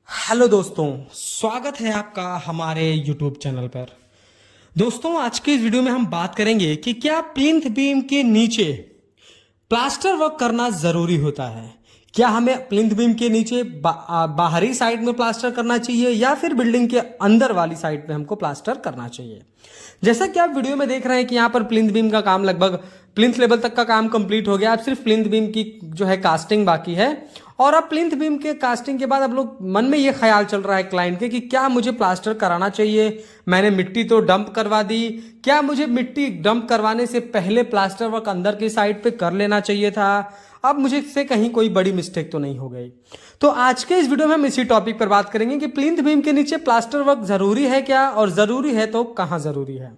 Hello दोस्तों, स्वागत है आपका हमारे YouTube चैनल पर। दोस्तों, आज के इस वीडियो में हम बात करेंगे कि क्या प्लिंथ बीम के नीचे प्लास्टर वर्क करना जरूरी होता है। क्या हमें प्लिंथ बीम के नीचे बाहरी साइड में प्लास्टर करना चाहिए या फिर बिल्डिंग के अंदर वाली साइड में हमको प्लास्टर करना चाहिए। जैसा कि आप वीडियो में देख रहे हैं कि यहाँ पर प्लिंथ बीम का काम लगभग प्लिंथ लेवल तक का काम कंप्लीट हो गया। अब सिर्फ प्लिंथ बीम की जो है कास्टिंग बाकी है। और अब प्लिंथ बीम के कास्टिंग के बाद अब लोग मन में ये ख्याल चल रहा है क्लाइंट के कि क्या मुझे प्लास्टर कराना चाहिए। मैंने मिट्टी तो डंप करवा दी, क्या मुझे मिट्टी डंप करवाने से पहले प्लास्टर वर्क अंदर की साइड पे कर लेना चाहिए था। अब मुझे इससे कहीं कोई बड़ी मिस्टेक तो नहीं हो गई। तो आज के इस वीडियो में हम इसी टॉपिक पर बात करेंगे कि प्लिंथ बीम के नीचे प्लास्टर वर्क जरूरी है क्या, और जरूरी है तो कहाँ जरूरी है।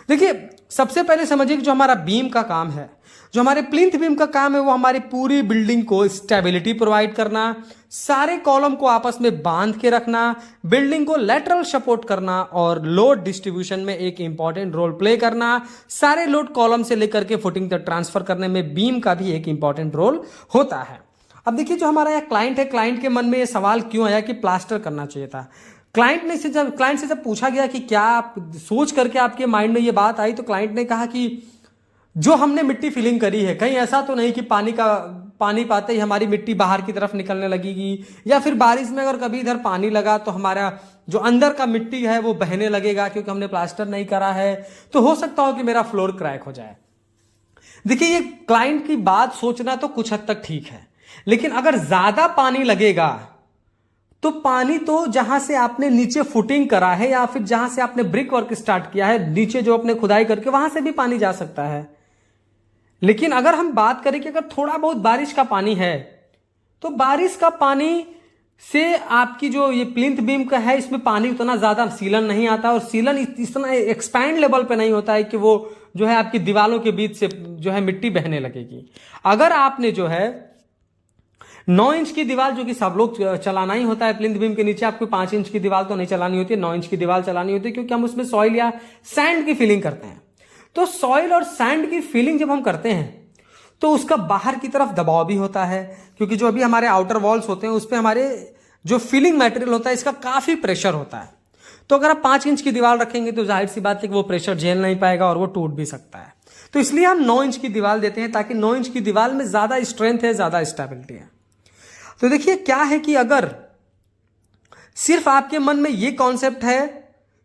देखिए, सबसे पहले समझिए कि जो हमारा बीम का काम है, जो हमारे प्लिंथ बीम का काम है, वो हमारी पूरी बिल्डिंग को स्टेबिलिटी प्रोवाइड करना, सारे कॉलम को आपस में बांध के रखना, बिल्डिंग को लेटरल सपोर्ट करना और लोड डिस्ट्रीब्यूशन में एक इंपॉर्टेंट रोल प्ले करना। सारे लोड कॉलम से लेकर के फुटिंग तक ट्रांसफर करने में बीम का भी एक इंपॉर्टेंट रोल होता है। अब देखिए, जो हमारा यह क्लाइंट है, क्लाइंट के मन में यह सवाल क्यों आया कि प्लास्टर करना चाहिए था। क्लाइंट से जब पूछा गया कि क्या आप सोच करके आपके माइंड में ये बात आई, तो क्लाइंट ने कहा कि जो हमने मिट्टी फिलिंग करी है, कहीं ऐसा तो नहीं कि पानी पाते ही हमारी मिट्टी बाहर की तरफ निकलने लगेगी, या फिर बारिश में अगर कभी इधर पानी लगा तो हमारा जो अंदर का मिट्टी है वो बहने लगेगा, क्योंकि हमने प्लास्टर नहीं करा है, तो हो सकता हो कि मेरा फ्लोर क्रैक हो जाए। देखिए, ये क्लाइंट की बात सोचना तो कुछ हद तक ठीक है, लेकिन अगर ज्यादा पानी लगेगा तो पानी तो जहां से आपने नीचे फुटिंग करा है या फिर जहां से आपने ब्रिक वर्क स्टार्ट किया है, नीचे जो आपने खुदाई करके, वहां से भी पानी जा सकता है। लेकिन अगर हम बात करें कि अगर थोड़ा बहुत बारिश का पानी है, तो बारिश का पानी से आपकी जो ये प्लिंथ बीम का है, इसमें पानी उतना ज्यादा सीलन नहीं आता, और सीलन इतना एक्सपैंड लेवल पे नहीं होता है कि वो जो है आपकी दीवारों के बीच से जो है मिट्टी बहने लगेगी। अगर आपने जो है 9 इंच की दीवार, जो कि सब लोग चलाना ही होता है प्लिंथ बीम के नीचे, आपको 5 इंच की दीवार तो नहीं चलानी होती है, 9 इंच की दीवार चलानी होती है, क्योंकि हम उसमें सॉइल या सैंड की फिलिंग करते हैं। तो सॉइल और सैंड की फिलिंग जब हम करते हैं तो उसका बाहर की तरफ दबाव भी होता है, क्योंकि जो अभी हमारे आउटर वॉल्स होते हैं उस पर हमारे जो फिलिंग मटेरियल होता है, इसका काफी प्रेशर होता है। तो अगर आप 5 इंच की दीवार रखेंगे तो जाहिर सी बात है कि वो प्रेशर झेल नहीं पाएगा और वो टूट भी सकता है। तो इसलिए हम 9 इंच की दीवार देते हैं, ताकि 9 इंच की दीवार में ज्यादा स्ट्रेंथ है, ज्यादा स्टेबिलिटी है। तो देखिए, क्या है कि अगर सिर्फ आपके मन में ये कॉन्सेप्ट है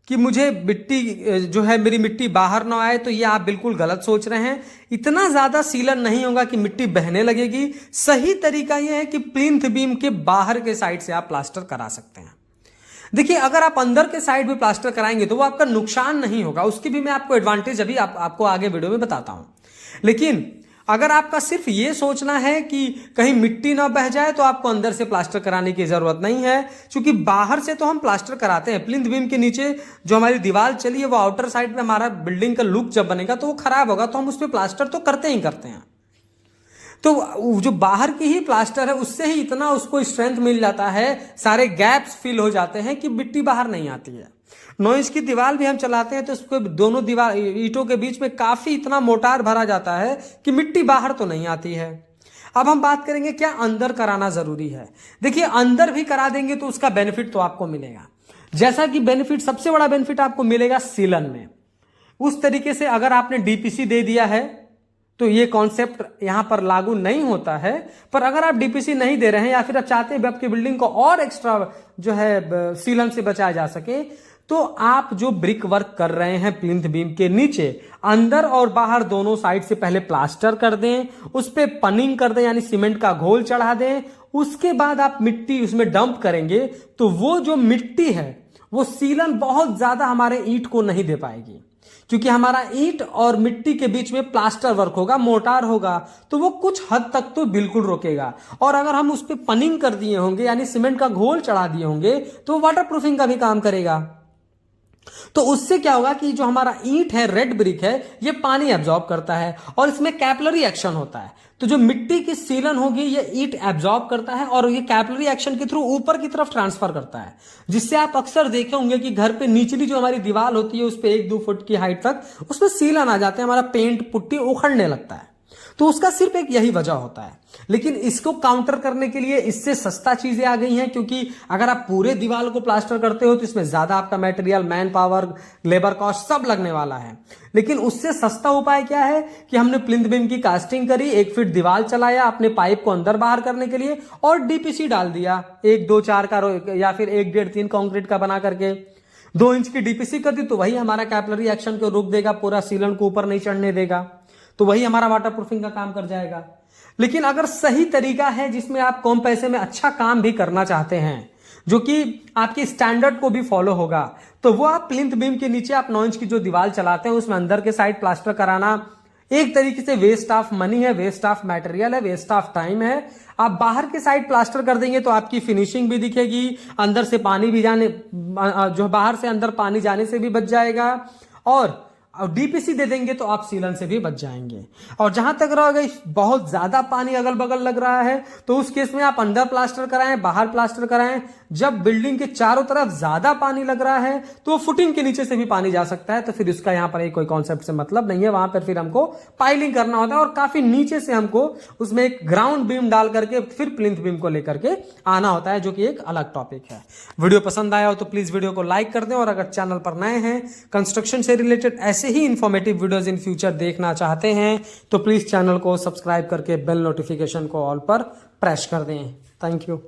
कि मुझे मिट्टी जो है मेरी मिट्टी बाहर ना आए, तो ये आप बिल्कुल गलत सोच रहे हैं। इतना ज्यादा सीलन नहीं होगा कि मिट्टी बहने लगेगी। सही तरीका यह है कि प्लिंथ बीम के बाहर के साइड से आप प्लास्टर करा सकते हैं। देखिए, अगर आप अंदर के साइड भी प्लास्टर कराएंगे तो वो आपका नुकसान नहीं होगा, उसकी भी मैं आपको एडवांटेज अभी आपको आगे वीडियो में बताता हूं। लेकिन अगर आपका सिर्फ ये सोचना है कि कहीं मिट्टी ना बह जाए, तो आपको अंदर से प्लास्टर कराने की जरूरत नहीं है, क्योंकि बाहर से तो हम प्लास्टर कराते हैं। प्लिंथ बीम के नीचे जो हमारी दीवार चली है, वो आउटर साइड में हमारा बिल्डिंग का लुक जब बनेगा तो वो खराब होगा, तो हम उस पर प्लास्टर तो करते ही करते हैं। तो जो बाहर की ही प्लास्टर है, उससे ही इतना उसको स्ट्रेंथ मिल जाता है, सारे गैप्स फिल हो जाते हैं कि मिट्टी बाहर नहीं आती है। 9 इंच की दीवार भी हम चलाते हैं तो उसको दोनों दीवार ईंटों के बीच में काफी इतना मोटार भरा जाता है कि मिट्टी बाहर तो नहीं आती है। अब हम बात करेंगे क्या अंदर कराना जरूरी है। देखिए, अंदर भी करा देंगे तो उसका बेनिफिट तो आपको मिलेगा। जैसा कि बेनिफिट, सबसे बड़ा बेनिफिट आपको मिलेगा सीलन में। उस तरीके से अगर आपने डीपीसी दे दिया है तो ये कॉन्सेप्ट यहां पर लागू नहीं होता है। पर अगर आप डीपीसी नहीं दे रहे हैं, या फिर आप चाहते हैं आपकी बिल्डिंग को और एक्स्ट्रा जो है सीलन से बचाया जा सके, तो आप जो ब्रिक वर्क कर रहे हैं प्लिंथ बीम के नीचे, अंदर और बाहर दोनों साइड से पहले प्लास्टर कर दें, उस पे पनिंग कर दें, यानी सीमेंट का घोल चढ़ा दें। उसके बाद आप मिट्टी उसमें डंप करेंगे तो वो जो मिट्टी है वो सीलन बहुत ज्यादा हमारे ईंट को नहीं दे पाएगी, क्योंकि हमारा ईंट और मिट्टी के बीच में प्लास्टर वर्क होगा, मोटार होगा, तो वो कुछ हद तक तो बिल्कुल रोकेगा। और अगर हम उस पर पनिंग कर दिए होंगे, यानी सीमेंट का घोल चढ़ा दिए होंगे, तो वाटर प्रूफिंग का भी काम करेगा। तो उससे क्या होगा कि जो हमारा ईंट है, रेड ब्रिक है, ये पानी एब्जॉर्ब करता है और इसमें कैपिलरी एक्शन होता है। तो जो मिट्टी की सीलन होगी ये ईंट एब्जॉर्ब करता है और ये कैपिलरी एक्शन के थ्रू ऊपर की तरफ ट्रांसफर करता है, जिससे आप अक्सर देखे होंगे कि घर पे निचली जो हमारी दीवार होती है उस पे 1-2 फुट की हाइट तक उसमें सीलन आ जाते हैं, हमारा पेंट पुट्टी उखड़ने लगता है। तो उसका सिर्फ एक यही वजह होता है। लेकिन इसको काउंटर करने के लिए इससे सस्ता चीजें आ गई हैं, क्योंकि अगर आप पूरे दीवार को प्लास्टर करते हो तो इसमें ज्यादा आपका material, man power, labour cost सब लगने वाला है। लेकिन उससे सस्ता उपाय क्या है कि हमने प्लिंथ बीम की कास्टिंग करी, 1 फीट दीवार चलाया अपने पाइप को अंदर बाहर करने के लिए और डीपीसी डाल दिया, 1, 2, 4 का या फिर 1, 1.5, 3 कंक्रीट का बना करके 2 इंच की डीपीसी कर दी, तो वही हमारा कैपिलरी एक्शन को रोक देगा, पूरा सीलन को ऊपर नहीं चढ़ने देगा, तो वही हमारा वाटर प्रूफिंग का काम कर जाएगा। लेकिन अगर सही तरीका है जिसमें आप कम पैसे में अच्छा काम भी करना चाहते हैं, जो कि आपके स्टैंडर्ड को भी फॉलो होगा, तो वो आप प्लिंथ बीम के नीचे आप 9 इंच की जो दीवार चलाते हैं उसमें अंदर के साइड प्लास्टर कराना एक तरीके से वेस्ट ऑफ मनी है, वेस्ट ऑफ मटेरियल है, वेस्ट ऑफ टाइम है। आप बाहर के साइड प्लास्टर कर देंगे तो आपकी फिनिशिंग भी दिखेगी, अंदर से पानी भी जाने, जो बाहर से अंदर पानी जाने से भी बच जाएगा, और डीपीसी दे देंगे तो आप सीलन से भी बच जाएंगे। और जहां तक रह गई बहुत ज्यादा पानी अगल बगल लग रहा है, तो उस केस में आप अंदर प्लास्टर कराएं, बाहर प्लास्टर कराएं। जब बिल्डिंग के चारों तरफ ज्यादा पानी लग रहा है तो वो फुटिंग के नीचे से भी पानी जा सकता है, तो फिर उसका यहां पर कोई कॉन्सेप्ट से मतलब नहीं है। वहां पर फिर हमको पाइलिंग करना होता है और काफी नीचे से हमको उसमें एक ग्राउंड बीम डाल करके फिर प्लिंथ बीम को लेकर के आना होता है, जो कि एक अलग टॉपिक है। वीडियो पसंद आया हो तो प्लीज वीडियो को लाइक कर दें, और अगर चैनल पर नए हैं, कंस्ट्रक्शन से रिलेटेड ऐसे ही इंफॉर्मेटिव वीडियोस इन फ्यूचर देखना चाहते हैं तो प्लीज चैनल को सब्सक्राइब करके बेल नोटिफिकेशन को ऑल पर प्रेस कर दें। Thank you.